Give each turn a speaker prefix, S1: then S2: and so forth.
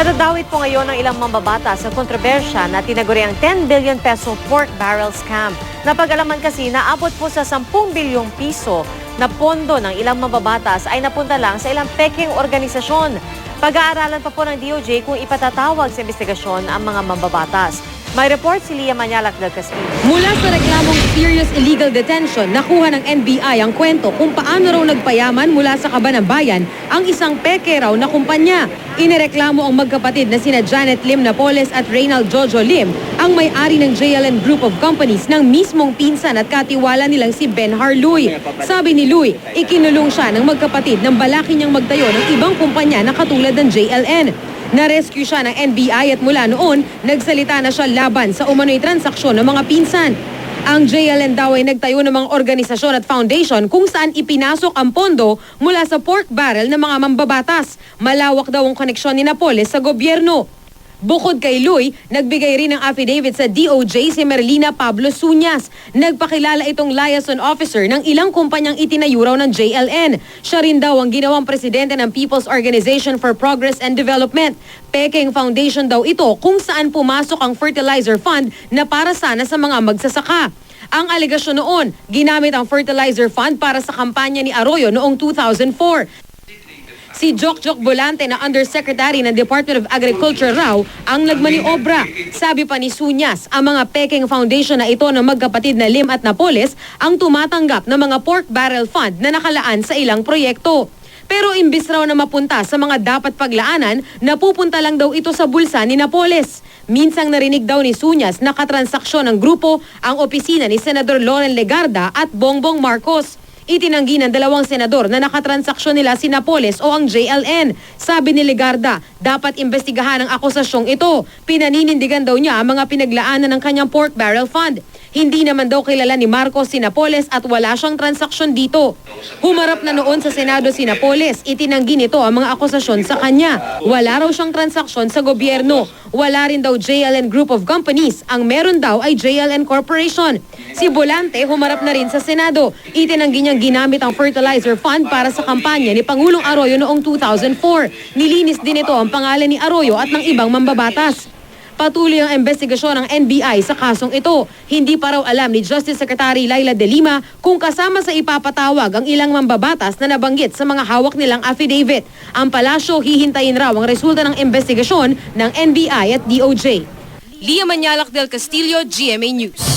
S1: Nadadawit po ngayon ng ilang mambabata sa kontrobersya na tinaguriang 10 billion peso pork barrel scam. Napag-alaman kasi na abot po sa 10 bilyong piso na pondo ng ilang mambabatas ay napunta lang sa ilang peking organisasyon. Pag-aaralan pa po ng DOJ kung ipatatawag sa investigasyon ang mga mambabatas. May report si Lia Manyalak del Castillo.
S2: Mula sa reklamong serious illegal detention, nakuha ng NBI ang kwento kung paano raw nagpayaman mula sa kaba ng bayan ang isang peke raw na kumpanya. Inireklamo ang magkapatid na sina Janet Lim Napoles at Reynald Jojo Lim, ang may-ari ng JLN Group of Companies ng mismong pinsan at katiwala nilang si Ben Harluy. Sabi ni Luy, ikinulong siya ng magkapatid nang balaki niyang magtayo ng ibang kumpanya na katulad ng JLN. Na-rescue siya ng NBI at mula noon, nagsalita na siya laban sa umano'y transaksyon ng mga pinsan. Ang JLN daw ay nagtayo ng mga organisasyon at foundation kung saan ipinasok ang pondo mula sa pork barrel ng mga mambabatas. Malawak daw ang koneksyon ni Napoles sa gobyerno. Bukod kay Luy, nagbigay rin ng affidavit sa DOJ si Merlina Pablo Suñas. Nagpakilala itong liaison officer ng ilang kumpanyang itinayo raw ng JLN. Siya rin daw ang ginawang presidente ng People's Organization for Progress and Development. Peking Foundation daw ito kung saan pumasok ang fertilizer fund na para sana sa mga magsasaka. Ang alegasyon noon, ginamit ang fertilizer fund para sa kampanya ni Arroyo noong 2004. Si Jokjok Bolante na Undersecretary ng Department of Agriculture raw ang nagmaniobra. Sabi pa ni Suñas, ang mga Peking Foundation na ito ng magkapatid na Lim at Napoles ang tumatanggap ng mga pork barrel fund na nakalaan sa ilang proyekto. Pero imbis raw na mapunta sa mga dapat paglaanan, napupunta lang daw ito sa bulsa ni Napoles. Minsang narinig daw ni Suñas na katransaksyon ng grupo ang opisina ni Senador Loren Legarda at Bongbong Marcos. Itinanggi ng dalawang senador na nakatransaksyon nila si Napoles o ang JLN. Sabi ni Legarda, dapat imbestigahan ang akusasyong ito. Pinaninindigan daw niya ang mga pinaglaanan ng kanyang pork barrel fund. Hindi naman daw kilala ni Marcos si Napoles at wala siyang transaksyon dito. Humarap na noon sa Senado si Napoles. Itinanggi nito ang mga akusasyon sa kanya. Wala raw siyang transaksyon sa gobyerno. Wala rin daw JLN Group of Companies. Ang meron daw ay JLN Corporation. Si Bolante humarap na rin sa Senado. Itinanggi niyang ginamit ang fertilizer fund para sa kampanya ni Pangulong Arroyo noong 2004. Nilinis din ito ang pangalan ni Arroyo at ng ibang mambabatas. Patuloy ang investigasyon ng NBI sa kasong ito. Hindi pa raw alam ni Justice Secretary Laila De Lima kung kasama sa ipapatawag ang ilang mambabatas na nabanggit sa mga hawak nilang affidavit. Ang palasyo hihintayin raw ang resulta ng investigasyon ng NBI at DOJ. Lia Manyalak del Castillo, GMA News.